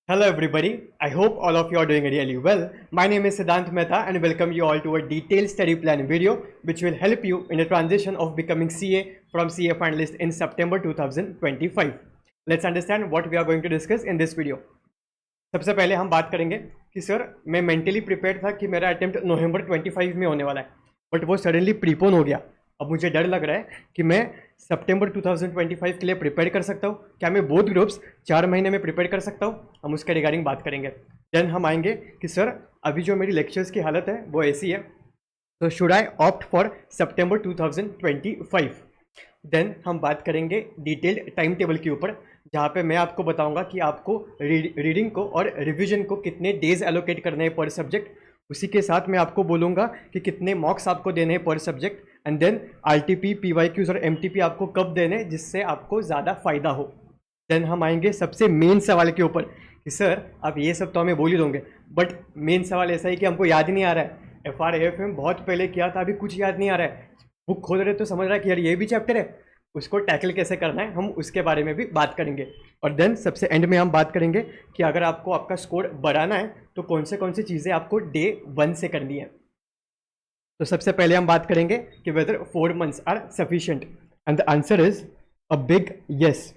Hello everybody, I hope all of you are doing really well. My name is Siddhant Mehta and welcome you all to a detailed study plan video which will help you in the transition of becoming CA from CA finalist in September 2025. Let's understand what we are going to discuss in this video. सबसे पहले हम बात करेंगे कि sir मैं mentally prepared था कि मेरा अटेम्प्ट नवंबर 25 में होने वाला है, बट वो सडनली प्रीपोन हो गया। अब मुझे डर लग रहा है कि मैं सितंबर 2025 के लिए प्रिपेयर कर सकता हूँ। क्या मैं बोथ ग्रुप्स 4 महीने में प्रिपेयर कर सकता हूँ? हम उसके रिगार्डिंग बात करेंगे। देन हम आएंगे कि सर अभी जो मेरी लेक्चर्स की हालत है वो ऐसी है, तो शुड आई ऑप्ट फॉर सितंबर 2025। देन हम बात करेंगे डिटेल्ड टाइम टेबल के ऊपर, जहाँ पे मैं आपको बताऊंगा कि आपको रीडिंग को और रिवीजन को कितने डेज एलोकेट करने हैं पर सब्जेक्ट। उसी के साथ मैं आपको बोलूँगा कि कितने मॉक्स आपको देने हैं पर subject, and then RTP, PYQs और एमटीपी आपको कब देने जिससे आपको ज़्यादा फायदा हो। देन हम आएंगे सबसे मेन सवाल के ऊपर कि सर आप ये सब तो हमें बोल ही दोगे, बट मेन सवाल ऐसा है कि हमको याद ही नहीं आ रहा है। FRAFM बहुत पहले किया था, अभी कुछ याद नहीं आ रहा है। बुक खोल रहे तो समझ रहा है कि यार ये भी चैप्टर है, उसको टैकल कैसे करना है, हम उसके बारे में भी बात करेंगे। और देन सबसे एंड में हम बात करेंगे कि अगर आपको आपका स्कोर बढ़ाना है तो कौन से चीज़ें आपको डे 1 से करनी है। तो सबसे पहले हम बात करेंगे कि whether 4 months are sufficient, and the answer is a big yes.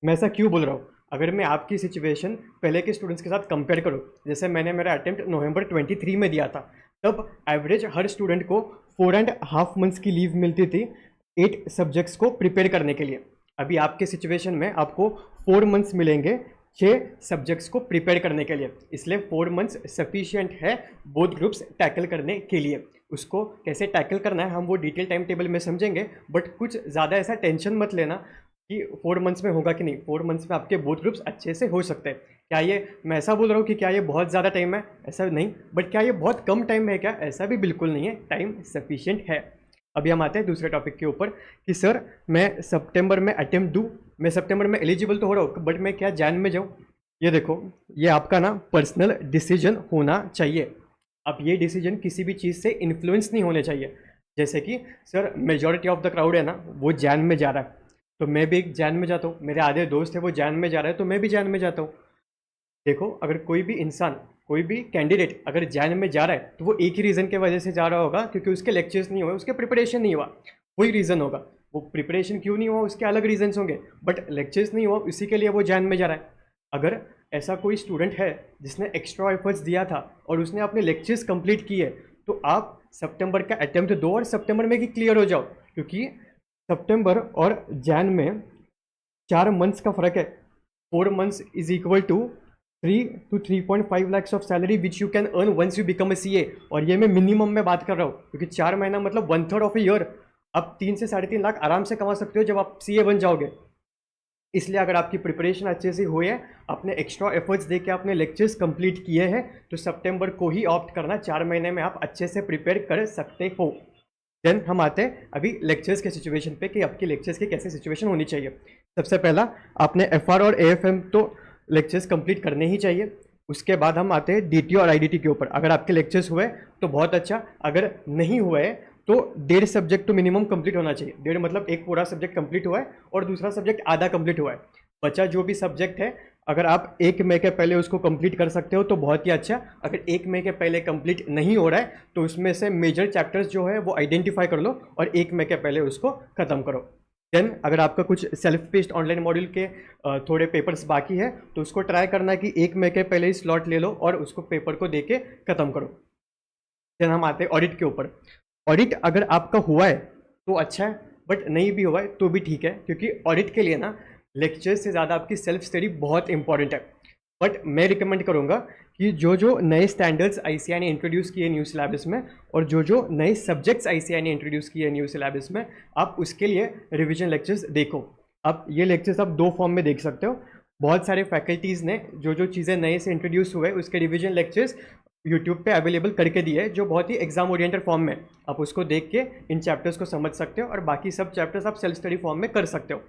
मैं ऐसा क्यों बोल रहा हूँ? अगर मैं आपकी सिचुएशन पहले के स्टूडेंट्स के साथ कंपेयर करूँ, जैसे मैंने मेरा अटेम्प्ट नवंबर 23 में दिया था, तब एवरेज हर स्टूडेंट को 4.5 मंथ्स की लीव मिलती थी 8 सब्जेक्ट्स को प्रिपेयर करने के लिए। अभी आपके सिचुएशन में आपको 4 मंथ्स मिलेंगे 6 सब्जेक्ट्स को प्रिपेयर करने के लिए, इसलिए 4 मंथ्स सफिशिएंट है बोथ ग्रुप्स टैकल करने के लिए। उसको कैसे टैकल करना है हम वो डिटेल टाइम टेबल में समझेंगे, बट कुछ ज़्यादा ऐसा टेंशन मत लेना कि 4 मंथ्स में होगा कि नहीं। 4 मंथ्स में आपके बोथ ग्रुप्स अच्छे से हो सकते हैं। क्या ये मैं ऐसा बोल रहा हूँ कि क्या ये बहुत ज़्यादा टाइम है? ऐसा नहीं। बट क्या ये बहुत कम टाइम है? क्या ऐसा भी बिल्कुल नहीं है, टाइम सफिशिएंट है। अभी हम आते हैं दूसरे टॉपिक के ऊपर कि सर मैं सितंबर में अटेम्प्ट दूँ, मैं सितंबर में एलिजिबल तो हो रहा हूँ, बट मैं क्या जैन में जाऊँ? ये देखो, ये आपका ना पर्सनल डिसीजन होना चाहिए। अब ये डिसीजन किसी भी चीज़ से इन्फ्लुएंस नहीं होने चाहिए। जैसे कि sir majority of the crowd है ना वो जैन में जा रहा है, तो मैं भी एक जैन में जाता हूँ। मेरे आधे दोस्त है वो जैन में जा रहा है, तो मैं भी जैन में जाता हूँ। देखो, अगर कोई भी इंसान, कोई भी कैंडिडेट अगर जैन में जा रहा है तो वो एक ही रीज़न के वजह से जा रहा होगा, क्योंकि उसके लेक्चर्स नहीं हुए, उसके प्रिपरेशन नहीं हुआ, कोई रीज़न होगा। वो प्रिपरेशन क्यों नहीं हुआ उसके अलग रीजंस होंगे, बट लेक्चर्स नहीं हुआ इसी के लिए वो जैन में जा रहा है। अगर ऐसा कोई स्टूडेंट है जिसने एक्स्ट्रा एफर्ट्स दिया था और उसने अपने लेक्चर्स कंप्लीट किए, तो आप सितंबर का अटेम्प्ट दो और सितंबर में ही क्लियर हो जाओ, क्योंकि सितंबर और जैन में 4 मंथ्स का फ़र्क है। 4 months is equal to 3 to 3.5 lakhs of salary which you can earn once you become a CA। और ये मैं मिनिमम में बात कर रहा हूँ, क्योंकि 4 महीना मतलब 1/3 ऑफ ए ईयर। आप 3 से 3.5 लाख आराम से कमा सकते हो जब आप CA बन जाओगे। इसलिए अगर आपकी प्रिपरेशन अच्छे से हुई है, आपने एक्स्ट्रा एफर्ट्स देके अपने लेक्चर्स कंप्लीट किए हैं, तो सितंबर को ही ऑप्ट करना। 4 महीने में आप अच्छे से प्रिपेयर कर सकते हो। देन हम आते हैं अभी लेक्चर्स के सिचुएशन पे कि आपकी लेक्चर्स की कैसे सिचुएशन होनी चाहिए। सबसे पहला आपने FR और AFM तो लेक्चर्स कंप्लीट करने ही चाहिए। उसके बाद हम आते हैं DT और IDT के ऊपर। अगर आपके लेक्चर्स हुए तो बहुत अच्छा, अगर नहीं हुए तो 1.5 सब्जेक्ट तो मिनिमम कंप्लीट होना चाहिए। 1.5 मतलब एक पूरा सब्जेक्ट कंप्लीट हुआ है और दूसरा सब्जेक्ट आधा कंप्लीट हुआ है। बचा जो भी सब्जेक्ट है, अगर आप 1 मई के पहले उसको कंप्लीट कर सकते हो तो बहुत ही अच्छा। अगर 1 मई के पहले कंप्लीट नहीं हो रहा है तो उसमें से मेजर चैप्टर्स जो है वो आइडेंटिफाई कर लो और 1 मई के पहले उसको ख़त्म करो। देन अगर आपका कुछ सेल्फ पेस्ड ऑनलाइन मॉड्यूल के थोड़े पेपर्स बाकी है तो उसको ट्राई करना कि 1 मई के पहले ही स्लॉट ले लो और उसको पेपर को दे के ख़त्म करो। देन हम आते हैं ऑडिट के ऊपर। ऑडिट अगर आपका हुआ है तो अच्छा है, बट नहीं भी हुआ है तो भी ठीक है, क्योंकि ऑडिट के लिए ना लेक्चर से ज़्यादा आपकी सेल्फ स्टडी बहुत इंपॉर्टेंट है। बट मैं रिकमेंड करूँगा कि जो जो नए स्टैंडर्ड्स ICAI ने इंट्रोड्यूस किए न्यू सिलेबस में और जो जो नए सब्जेक्ट्स ICAI ने इंट्रोड्यूस किए न्यू सिलेबस में, आप उसके लिए रिविजन लेक्चर्स देखो। आप ये लेक्चर्स आप 2 फॉर्म में देख सकते हो। बहुत सारे फैकल्टीज़ ने जो जो चीज़ें नए से इंट्रोड्यूस हुए उसके रिविजन लेक्चर्स यूट्यूब पे अवेलेबल करके दिए है, जो बहुत ही एग्जाम ओरिएंटेड फॉर्म में। आप उसको देख के इन चैप्टर्स को समझ सकते हो और बाकी सब चैप्टर्स आप सेल्फ स्टडी फॉर्म में कर सकते हो।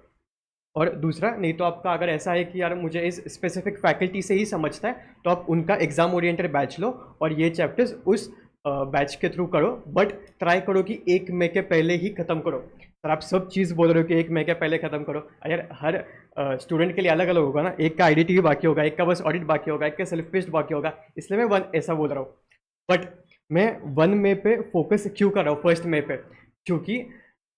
और दूसरा, नहीं तो आपका अगर ऐसा है कि यार मुझे इस स्पेसिफिक फैकल्टी से ही समझता है, तो आप उनका एग्जाम ओरिएंटेड बैच लो और ये चैप्टर्स उस बैच के थ्रू करो, बट ट्राई करो कि 1 मई के पहले ही ख़त्म करो। सर आप सब चीज़ बोल रहे हो कि एक महीने पहले ख़त्म करो। यार हर स्टूडेंट के लिए अलग अलग होगा ना, एक का आईडीटी बाकी होगा, एक का बस ऑडिट बाकी होगा, एक का सेल्फ पेस्ट बाकी होगा, इसलिए मैं वन ऐसा बोल रहा हूँ। बट मैं 1 मई पे फोकस क्यों कर रहा हूँ, 1 मई पे? क्योंकि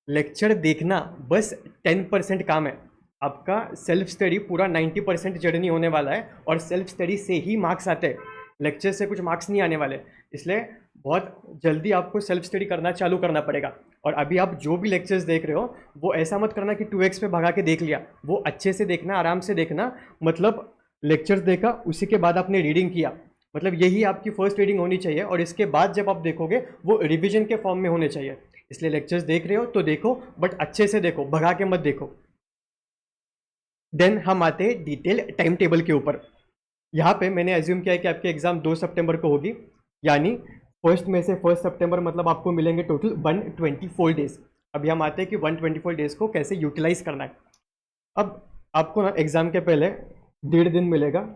लेक्चर देखना बस 10% काम है। आपका सेल्फ स्टडी पूरा 90% जर्नी होने वाला है, और सेल्फ स्टडी से ही मार्क्स आते हैं, लेक्चर से कुछ मार्क्स नहीं आने वाले। इसलिए बहुत जल्दी आपको सेल्फ स्टडी करना चालू करना पड़ेगा। और अभी आप जो भी लेक्चर्स देख रहे हो वो ऐसा मत करना कि 2x पे भगा के देख लिया, वो अच्छे से देखना, आराम से देखना। मतलब लेक्चर्स देखा, उसी के बाद आपने रीडिंग किया, मतलब यही आपकी फर्स्ट रीडिंग होनी चाहिए, और इसके बाद जब आप देखोगे वो रिवीजन के फॉर्म में होने चाहिए। इसलिए लेक्चर्स देख रहे हो तो देखो, बट अच्छे से देखो, भगा के मत देखो। देन हम आते हैं डिटेल टाइम टेबल के ऊपर। यहाँ पे मैंने एज्यूम किया है कि आपकी एग्जाम 2 सितंबर को होगी, यानी 1 मई से 1 सितंबर, मतलब आपको मिलेंगे टोटल 124 डेज। अभी हम आते हैं कि 124 डेज को कैसे यूटिलाइज करना है। अब आपको ना एग्जाम के पहले 1.5 दिन मिलेगा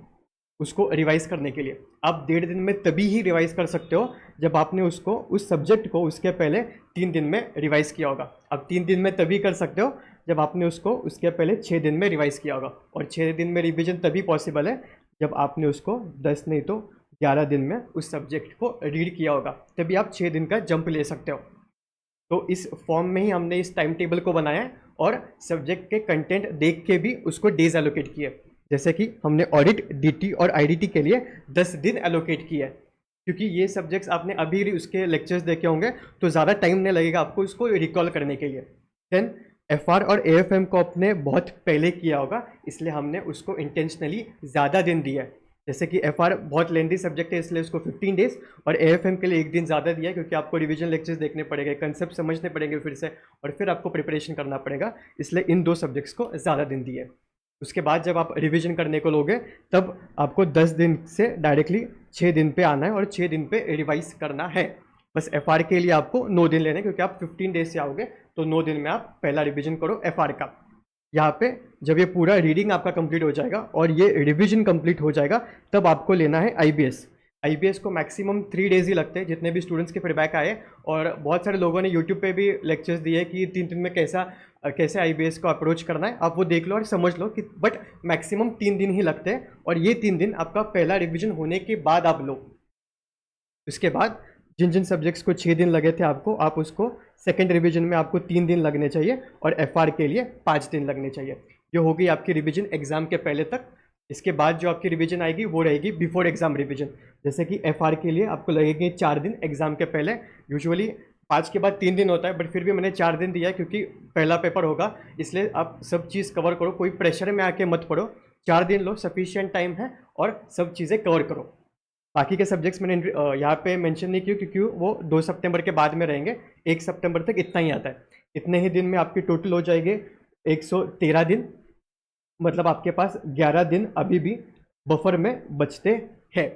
उसको रिवाइज करने के लिए। आप 1.5 दिन में तभी ही रिवाइज कर सकते हो जब आपने उसको, उस सब्जेक्ट को उसके पहले 3 दिन में रिवाइज किया होगा। अब 3 दिन में तभी कर सकते हो जब आपने उसको उसके पहले 6 दिन में रिवाइज किया होगा, और 6 दिन में रिवीजन तभी पॉसिबल है जब आपने उसको 10 नहीं तो 11 दिन में उस सब्जेक्ट को रीड किया होगा, तभी आप 6 दिन का जंप ले सकते हो। तो इस फॉर्म में ही हमने इस टाइम टेबल को बनाया है, और सब्जेक्ट के कंटेंट देख के भी उसको डेज एलोकेट किए। जैसे कि हमने ऑडिट, डीटी और आईडीटी के लिए 10 दिन एलोकेट किया है, क्योंकि ये सब्जेक्ट्स आपने अभी उसके लेक्चर्स देखे होंगे, तो ज़्यादा टाइम नहीं लगेगा आपको इसको रिकॉल करने के लिए। देन एफआर और एएफएम को आपने बहुत पहले किया होगा, इसलिए हमने उसको इंटेंशनली ज़्यादा दिन दिया है। जैसे कि एफआर बहुत लेंथी सब्जेक्ट है, इसलिए उसको 15 डेज, और एएफएम के लिए 1 दिन ज़्यादा दिया है, क्योंकि आपको रिवीजन लेक्चर्स देखने पड़ेंगे, कंसेप्ट समझने पड़ेंगे फिर से, और फिर आपको प्रिपरेशन करना पड़ेगा, इसलिए इन 2 सब्जेक्ट्स को ज़्यादा दिन दिए। उसके बाद जब आप रिवीजन करने को लोगे तब आपको 10 दिन से डायरेक्टली 6 दिन पे आना है, और 6 दिन पे रिवाइज करना है। बस एफआर के लिए आपको 9 दिन लेने, क्योंकि आप 15 डेज से आओगे, तो 9 दिन में आप पहला रिवीजन करो एफआर का। यहाँ पे जब ये पूरा रीडिंग आपका कंप्लीट हो जाएगा और ये रिवीजन कंप्लीट हो जाएगा, तब आपको लेना है आईबीएस। आईबीएस को मैक्सिमम 3 डेज ही लगते हैं, जितने भी स्टूडेंट्स के फीडबैक आए, और बहुत सारे लोगों ने यूट्यूब पे भी लेक्चर्स दिए कि 3 दिन में कैसे आईबीएस को अप्रोच करना है, आप वो देख लो और समझ लो कि बट मैक्सिमम 3 दिन ही लगते हैं, और ये 3 दिन आपका पहला रिवीजन होने के बाद आप लो। उसके बाद जिन जिन सब्जेक्ट्स को 6 दिन लगे थे आपको, आप उसको सेकेंड रिवीजन में आपको 3 दिन लगने चाहिए, और एफआर के लिए 5 दिन लगने चाहिए। ये होगी आपकी रिवीजन एग्जाम के पहले तक। इसके बाद जो आपकी रिवीजन आएगी वो रहेगी बिफोर एग्जाम रिवीजन। जैसे कि एफआर के लिए आपको लगेंगे 4 दिन एग्जाम के पहले, यूजुअली 5 के बाद 3 दिन होता है, बट फिर भी मैंने 4 दिन दिया है क्योंकि पहला पेपर होगा, इसलिए आप सब चीज़ कवर करो, कोई प्रेशर में आके मत पढ़ो। 4 दिन लो, सफिशिएंट टाइम है, और सब चीज़ें कवर करो। बाकी के सब्जेक्ट्स मैंने यहाँ पे मेंशन नहीं किया, क्योंकि वो 2 सितंबर के बाद में रहेंगे। 1 सितंबर तक इतना ही आता है। इतने ही दिन में आपकी टोटल हो जाएंगे 113 दिन, मतलब आपके पास 11 दिन अभी भी बफर में बचते हैं।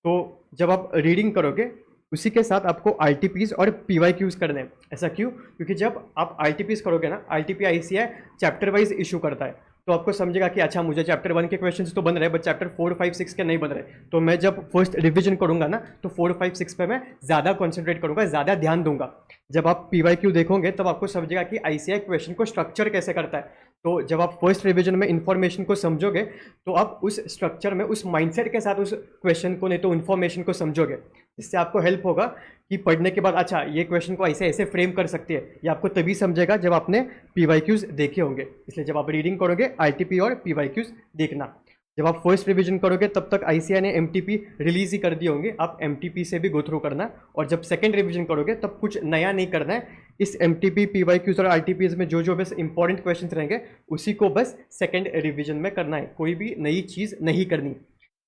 तो जब आप रीडिंग करोगे उसी के साथ आपको आरटीपीज और पीवाईक्यूज करने हैं। ऐसा क्यों? क्योंकि जब आप आरटीपीज करोगे ना, RTP ICI chapter wise issue करता है, तो आपको समझेगा कि अच्छा मुझे चैप्टर 1 के क्वेश्चंस तो बन रहे हैं, बट चैप्टर 4, 5, 6 के नहीं बन रहे। तो मैं जब फर्स्ट रिवीजन करूंगा ना, तो 4, 5, 6 पे मैं ज़्यादा कॉन्सेंट्रेट करूंगा, ज़्यादा ध्यान दूंगा। जब आप पीवाईक्यू देखोगे तब आपको समझेगा कि आईसीआई क्वेश्चन को स्ट्रक्चर कैसे करता है। तो जब आप फर्स्ट रिवीजन में इंफॉर्मेशन को समझोगे, तो आप उस स्ट्रक्चर में, उस माइंडसेट के साथ उस क्वेश्चन को नहीं तो इन्फॉर्मेशन को समझोगे, जिससे आपको हेल्प होगा कि पढ़ने के बाद अच्छा ये क्वेश्चन को ऐसे ऐसे फ्रेम कर सकती है। ये आपको तभी समझेगा जब आपने पीवाईक्यूज देखे होंगे। इसलिए जब आप रीडिंग करोगे आरटीपी और पीवाईक्यूज देखना। जब आप फर्स्ट रिवीजन करोगे तब तक आईसीआई ने एमटीपी रिलीज ही कर दिए होंगे, आप एमटीपी से भी गो थ्रू करना। और जब सेकंड रिवीजन करोगे तब कुछ नया नहीं करना है। इस एमटीपी, पीवाईक्यूज और आरटीपीज में जो जो बस इंपॉर्टेंट क्वेश्चन रहेंगे उसी को बस सेकंड रिवीजन में करना है, कोई भी नई चीज़ नहीं करनी।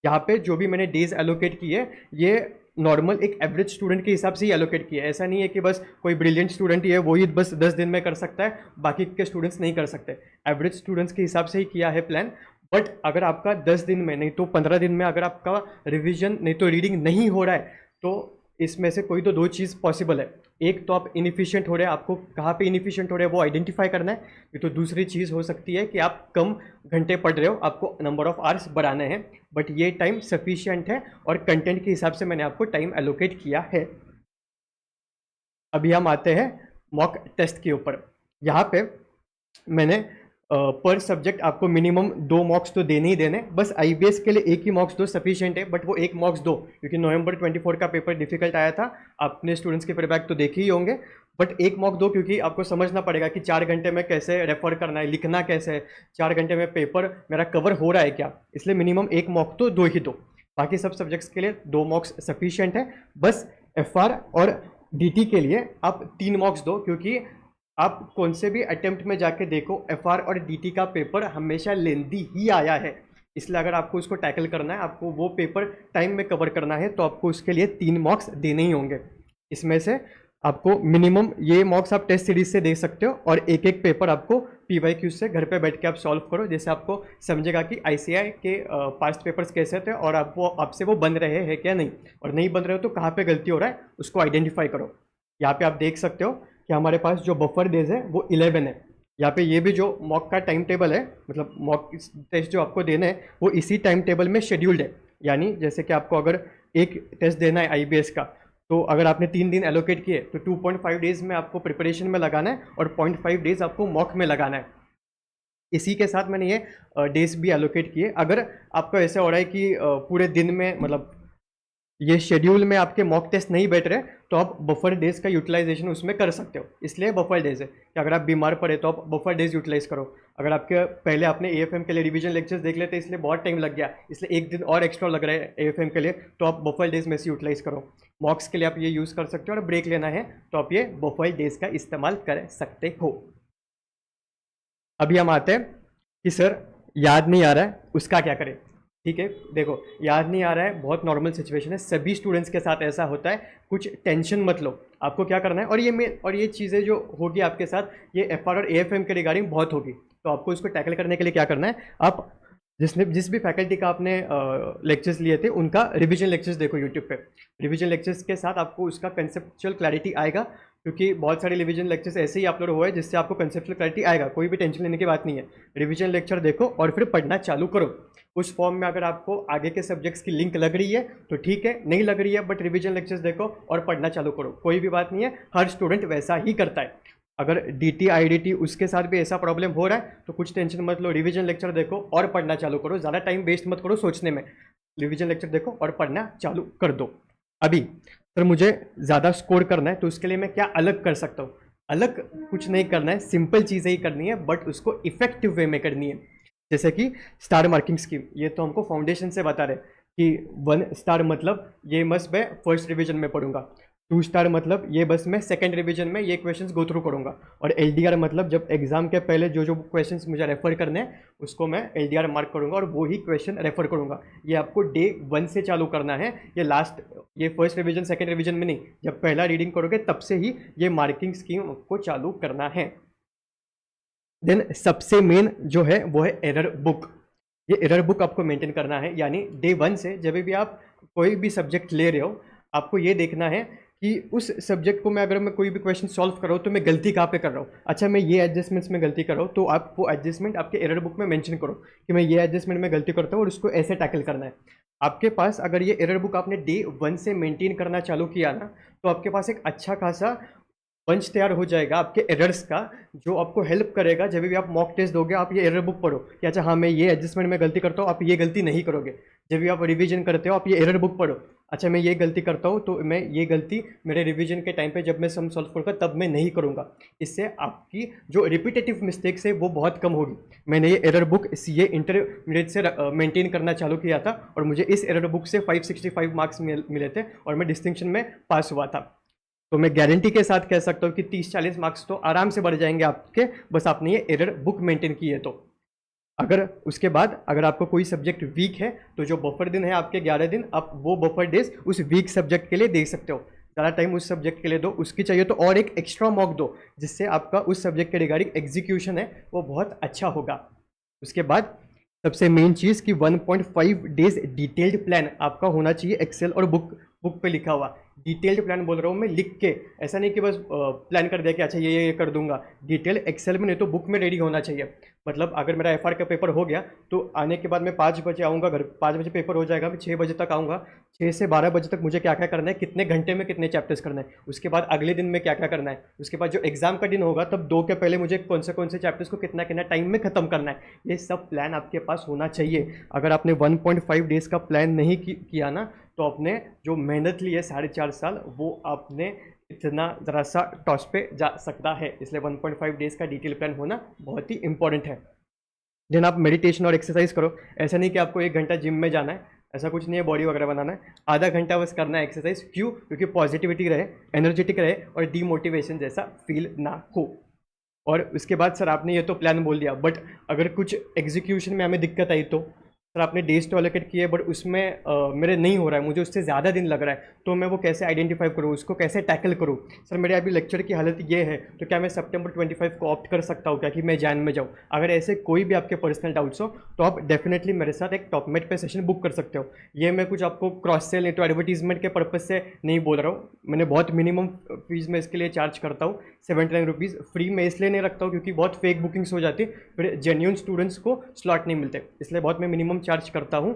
यहाँ पे जो भी मैंने डेज एलोकेट किए, ये नॉर्मल एक एवरेज स्टूडेंट के हिसाब से ही एलोकेट किया है। ऐसा नहीं है कि बस कोई ब्रिलियंट स्टूडेंट ही है वही बस 10 दिन में कर सकता है, बाकी के स्टूडेंट्स नहीं कर सकते। एवरेज स्टूडेंट्स के हिसाब से ही किया है प्लान। बट अगर आपका 10 दिन में नहीं तो 15 दिन में अगर आपका रिवीजन नहीं तो रीडिंग नहीं हो रहा है, तो इसमें से कोई तो 2 चीज़ पॉसिबल है। एक तो आप इनएफिशिएंट हो रहे हैं, आपको कहाँ पे इनएफिशिएंट हो रहे हैं वो आइडेंटिफाई करना है। ये तो दूसरी चीज़ हो सकती है कि आप कम घंटे पढ़ रहे हो, आपको नंबर ऑफ आवर्स बढ़ाने हैं, बट ये टाइम सफिशिएंट है और कंटेंट के हिसाब से मैंने आपको टाइम एलोकेट किया है। अभी हम आते हैं मॉक टेस्ट के ऊपर। यहाँ पे मैंने पर सब्जेक्ट आपको मिनिमम 2 मॉक्स तो देने ही देने, बस आईबीएस के लिए एक ही मॉक्स दो सफिशिएंट है, बट वो 1 मॉक्स दो क्योंकि नवंबर 24 का पेपर डिफिकल्ट आया था। आपने स्टूडेंट्स के फीडबैक तो देखे ही होंगे, बट 1 मॉक दो क्योंकि आपको समझना पड़ेगा कि 4 घंटे में कैसे रेफर करना है, लिखना कैसे है, 4 घंटे में पेपर मेरा कवर हो रहा है क्या, इसलिए मिनिमम 1 मॉक तो दो ही दो। बाकी सब सब्जेक्ट्स के लिए 2 मॉक्स सफिशियंट है। बस एफआर और डीटी के लिए आप 3 मॉक्स दो, क्योंकि आप कौन से भी अटेम्प्ट में जाके देखो एफआर और डीटी का पेपर हमेशा लेंदी ही आया है। इसलिए अगर आपको उसको टैकल करना है, आपको वो पेपर टाइम में कवर करना है, तो आपको उसके लिए 3 मॉक्स देने ही होंगे। इसमें से आपको मिनिमम ये मॉक्स आप टेस्ट सीरीज से दे सकते हो, और एक एक पेपर आपको पीवाईक्यू से घर पे बैठ के आप सॉल्व करो, जैसे आपको समझेगा कि आईसीआई के पास्ट पेपर्स कैसे थे और आपसे वो बन रहे हैं क्या नहीं, और नहीं बन रहे हो तो कहाँ पे गलती हो रहा है उसको आइडेंटिफाई करो। यहाँ पे आप देख सकते हो कि हमारे पास जो बफर डेज है वो 11 है। यहाँ पे ये भी जो मॉक का टाइम टेबल है, मतलब मॉक टेस्ट जो आपको देना है वो इसी टाइम टेबल में शेड्यूल्ड है। यानी जैसे कि आपको अगर एक टेस्ट देना है आईबीएस का, तो अगर आपने 3 दिन एलोकेट किए तो 2.5 डेज में आपको प्रिपरेशन में लगाना है और 0.5 डेज आपको मॉक में लगाना है। इसी के साथ मैंने ये डेज भी एलोकेट किए। अगर आपको ऐसा हो रहा है कि पूरे दिन में, मतलब ये शेड्यूल में आपके मॉक टेस्ट नहीं बैठ रहे, तो आप बफर डेज का यूटिलाइजेशन उसमें कर सकते हो, इसलिए बफर डेज है कि अगर आप बीमार पड़े तो आप बफर डेज यूटिलाइज करो। अगर आपके पहले आपने एएफएम के लिए रिवीजन लेक्चर्स देख लेते इसलिए बहुत टाइम लग गया, इसलिए एक दिन और एक्स्ट्रा लग रहा है एएफएम के लिए, तो आप बफर डेज में से यूटिलाइज करो। मॉक्स के लिए आप ये यूज़ कर सकते हो, और ब्रेक लेना है तो आप ये बफर डेज का इस्तेमाल कर सकते हो। अभी हम आते हैं कि सर याद नहीं आ रहा है उसका क्या करें। ठीक है, देखो याद नहीं आ रहा है बहुत नॉर्मल सिचुएशन है, सभी स्टूडेंट्स के साथ ऐसा होता है, कुछ टेंशन मत लो। आपको क्या करना है, और ये चीज़ें जो होगी आपके साथ, ये एफआर और एएफएम के रिगार्डिंग बहुत होगी, तो आपको इसको टैकल करने के लिए क्या करना है, आप जिस भी फैकल्टी का आपने लेक्चर्स लिए थे उनका रिवीजन लेक्चर्स देखो यूट्यूब पे। रिवीजन लेक्चर्स के साथ आपको उसका कंसेप्चुअल क्लैरिटी आएगा, क्योंकि बहुत सारे रिवीजन लेक्चर्स ऐसे ही अपलोड हुए हैं जिससे आपको कंसेप्चुअल क्लैरिटी आएगा, कोई भी टेंशन लेने की बात नहीं है। रिवीजन लेक्चर देखो और फिर पढ़ना चालू करो। उस फॉर्म में अगर आपको आगे के सब्जेक्ट्स की लिंक लग रही है तो ठीक है, नहीं लग रही है बट रिवीजन लेक्चर्स देखो और पढ़ना चालू करो, कोई भी बात नहीं है, हर स्टूडेंट वैसा ही करता है। अगर डीटी आईडीटी उसके साथ भी ऐसा प्रॉब्लम हो रहा है तो कुछ टेंशन मत लो, रिवीजन लेक्चर देखो और पढ़ना चालू करो, ज़्यादा टाइम वेस्ट मत करो सोचने में, रिवीजन लेक्चर देखो और पढ़ना चालू कर दो। अभी सर मुझे ज़्यादा स्कोर करना है तो उसके लिए मैं क्या अलग कर सकता हूँ? अलग कुछ नहीं करना है, सिंपल चीज़ें ही करनी है, बट उसको इफेक्टिव वे में करनी है। जैसे कि स्टार मार्किंग स्कीम, ये तो हमको फाउंडेशन से बता रहे कि 1 स्टार मतलब ये मस्त मैं फर्स्ट रिवीजन में पढ़ूंगा, 2 स्टार मतलब ये बस मैं सेकंड रिवीजन में ये क्वेश्चंस गो थ्रू करूंगा, और एलडीआर मतलब जब एग्जाम के पहले जो जो क्वेश्चंस मुझे रेफर करने हैं उसको मैं एलडीआर मार्क करूंगा और वो ही क्वेश्चन रेफर करूंगा। ये आपको डे 1 से चालू करना है, ये फर्स्ट रिवीजन सेकंड रिवीजन में नहीं, जब पहला रीडिंग करोगे तब से ही ये मार्किंग स्कीम को चालू करना है। देन सबसे मेन जो है वो है एरर बुक। ये एरर बुक आपको मेंटेन करना है, यानी डे 1 से जब भी आप कोई भी सब्जेक्ट ले रहे हो आपको ये देखना है कि उस सब्जेक्ट को अगर मैं कोई भी क्वेश्चन सॉल्व कर रहा हूँ तो मैं गलती कहाँ पे कर रहा हूँ। अच्छा मैं ये एडजस्टमेंट्स में गलती कर रहा हूँ तो आप वो एडजस्टमेंट आपके एरर बुक में मेंशन करो कि मैं ये एडजस्टमेंट में गलती करता हूँ और उसको ऐसे टैकल करना है। आपके पास अगर ये एरर बुक आपने डे 1 से मेंटेन करना चालू किया ना, तो आपके पास एक अच्छा खासा बंच तैयार हो जाएगा आपके एरर्स का, जो आपको हेल्प करेगा जब भी आप मॉक टेस्ट दोगे आप ये एरर बुक पढ़ो कि अच्छा हाँ मैं ये एडजस्टमेंट में गलती करता हूँ, आप ये गलती नहीं करोगे। जब भी आप रिवीजन करते हो आप ये एरर बुक पढ़ो, अच्छा मैं ये गलती करता हूँ तो मैं ये गलती मेरे रिवीजन के टाइम पे जब मैं सम सॉल्व करूँगा तब मैं नहीं करूँगा। इससे आपकी जो रिपीटेटिव मिस्टेक्स है वो बहुत कम होगी। मैंने ये एरर बुक सीए इंटरमीडिएट से मेंटेन करना चालू किया था और मुझे इस एरर बुक से 565 मार्क्स मिले थे और मैं डिस्टिंक्शन में पास हुआ था। तो मैं गारंटी के साथ कह सकता हूँ कि 30-40 मार्क्स तो आराम से बढ़ जाएंगे आपके, बस आपने ये एरर बुक मेंटेन की है तो। अगर उसके बाद अगर आपको कोई सब्जेक्ट वीक है तो जो बफर दिन है आपके 11 दिन, आप वो बफर डेज उस वीक सब्जेक्ट के लिए दे सकते हो, ज़्यादा टाइम उस सब्जेक्ट के लिए दो, उसकी चाहिए तो और एक एक्स्ट्रा मॉक दो जिससे आपका उस सब्जेक्ट के रिगार्डिंग एग्जीक्यूशन है वो बहुत अच्छा होगा। उसके बाद सबसे मेन चीज़ कि 1.5 डेज डिटेल्ड प्लान आपका होना चाहिए, एक्सेल और बुक पे लिखा हुआ। डिटेल्ड प्लान बोल रहा हूँ मैं, लिख के, ऐसा नहीं कि बस प्लान कर दिया कि अच्छा ये कर दूंगा, डिटेल एक्सेल में नहीं तो बुक में रेडी होना चाहिए। मतलब अगर मेरा FR का पेपर हो गया तो आने के बाद मैं 5 बजे आऊँगा घर, 5 बजे पेपर हो जाएगा, मैं 6 बजे तक आऊँगा, 6 से 12 बजे तक मुझे क्या क्या करना है, कितने घंटे में कितने चैप्टर्स करना है, उसके बाद अगले दिन में क्या क्या करना है, उसके बाद जो एग्जाम का दिन होगा तब 2 के पहले मुझे कौन से चैप्टर्स को कितना कितना टाइम में खत्म करना है, ये सब प्लान आपके पास होना चाहिए। अगर आपने 1.5 डेज का प्लान नहीं किया ना तो आपने जो मेहनत ली है 4.5 साल वो आपने इतना ज़रा सा टॉस पे जा सकता है। इसलिए 1.5 डेज का डिटेल प्लान होना बहुत ही इंपॉर्टेंट है। देन आप मेडिटेशन और एक्सरसाइज करो। ऐसा नहीं कि आपको 1 घंटा जिम में जाना है, ऐसा कुछ नहीं है, बॉडी वगैरह बनाना है, आधा घंटा बस करना है एक्सरसाइज। क्यों? क्योंकि पॉजिटिविटी रहे, एनर्जेटिक रहे और डीमोटिवेशन जैसा फील ना हो। और उसके बाद सर आपने ये तो प्लान बोल दिया, बट अगर कुछ एग्जीक्यूशन में हमें दिक्कत आई तो सर आपने डेज तो एलोकेट किए बट उसमें मेरे नहीं हो रहा है, मुझे उससे ज़्यादा दिन लग रहा है, तो मैं वो कैसे आइडेंटिफाई करूँ, उसको कैसे टैकल करूँ? सर मेरे अभी लेक्चर की हालत ये है, तो क्या मैं सितंबर 25 को ऑप्ट कर सकता हूँ क्या कि मैं जैन में जाऊँ? अगर ऐसे कोई भी आपके पर्सनल डाउट्स हो तो आप डेफिनेटली मेरे साथ एक टॉपमेट पे सेशन बुक कर सकते हो। ये मैं कुछ आपको क्रॉस सेल तो एडवर्टीजमेंट के पर्पज से नहीं बोल रहा हूँ, मैंने बहुत मिनिमम फीस में इसके लिए चार्ज करता हूँ, 79 रुपीज़। फ्री में इसलिए नहीं रखता हूँ क्योंकि बहुत फेक बुकिंग्स हो जाती है, फिर जेन्यून स्टूडेंट्स को स्लॉट नहीं मिलते, इसलिए बहुत मैं मिनिमम चार्ज करता हूँ।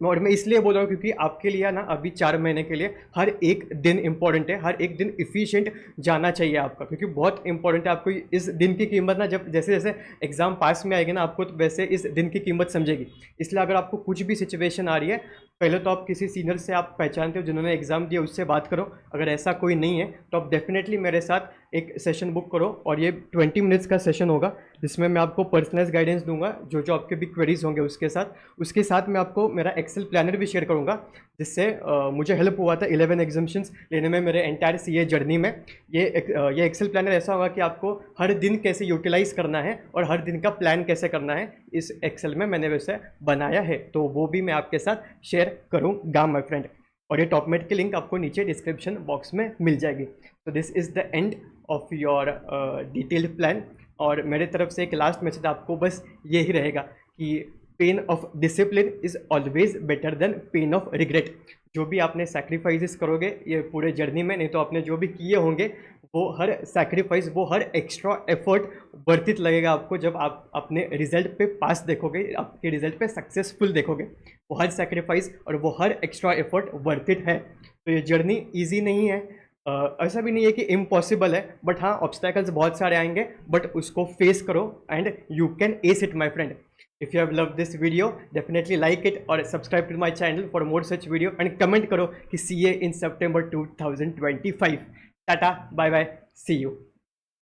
और मैं इसलिए बोल रहा हूँ क्योंकि आपके लिए ना अभी 4 महीने के लिए हर एक दिन इंपॉर्टेंट है, हर एक दिन इफिशिएंट जाना चाहिए आपका, क्योंकि बहुत इंपॉर्टेंट है। आपको इस दिन की कीमत ना जब जैसे जैसे एग्जाम पास में आएगी ना आपको तो वैसे इस दिन की कीमत समझेगी। इसलिए अगर आपको कुछ भी सिचुएशन आ रही है, पहले तो आप किसी सीनियर से आप पहचानते हो जिन्होंने एग्जाम दिया उससे बात करो। अगर ऐसा कोई नहीं है तो आप डेफिनेटली मेरे साथ एक सेशन बुक करो, और ये 20 मिनट्स का सेशन होगा जिसमें मैं आपको पर्सनलाइज गाइडेंस दूंगा, जो जो आपके भी क्वेरीज होंगे उसके साथ मैं आपको मेरा एक्सेल प्लानर भी शेयर करूंगा, जिससे मुझे हेल्प हुआ था 11 एग्जाम्शंस लेने में मेरे एंटायर CA जर्नी में। ये एक्सेल प्लानर ऐसा होगा कि आपको हर दिन कैसे यूटिलाइज करना है और हर दिन का प्लान कैसे करना है, इस एक्सेल में मैंने वैसे बनाया है, तो वो भी मैं आपके साथ शेयर करूँगा माय फ्रेंड। और ये टॉपमेट की लिंक आपको नीचे डिस्क्रिप्शन बॉक्स में मिल जाएगी। तो this is the end of your detailed plan. और मेरे तरफ से एक लास्ट मैसेज आपको बस यही रहेगा कि pain of discipline is always better than pain of regret. जो भी आपने सैक्रिफाइसेस करोगे ये पूरे जर्नी में, नहीं तो आपने जो भी किए होंगे वो हर सैक्रिफाइस, वो हर एक्स्ट्रा एफर्ट वर्थ इट लगेगा आपको जब आप अपने रिजल्ट पे पास देखोगे, आपके रिजल्ट पे सक्सेसफुल देखोगे। वो हर सैक्रिफाइस और वो हर एक्स्ट्रा एफर्ट वर्थ इट है। तो ये जर्नी ईजी नहीं है, ऐसा भी नहीं है कि इम्पॉसिबल है, बट हाँ ऑब्स्टैकल्स बहुत सारे आएंगे, बट उसको फेस करो and you can S it my friend. If you have loved this video, definitely like it or subscribe to my channel for more such video and comment करो कि CA in September 2025. Tata, bye bye, see you.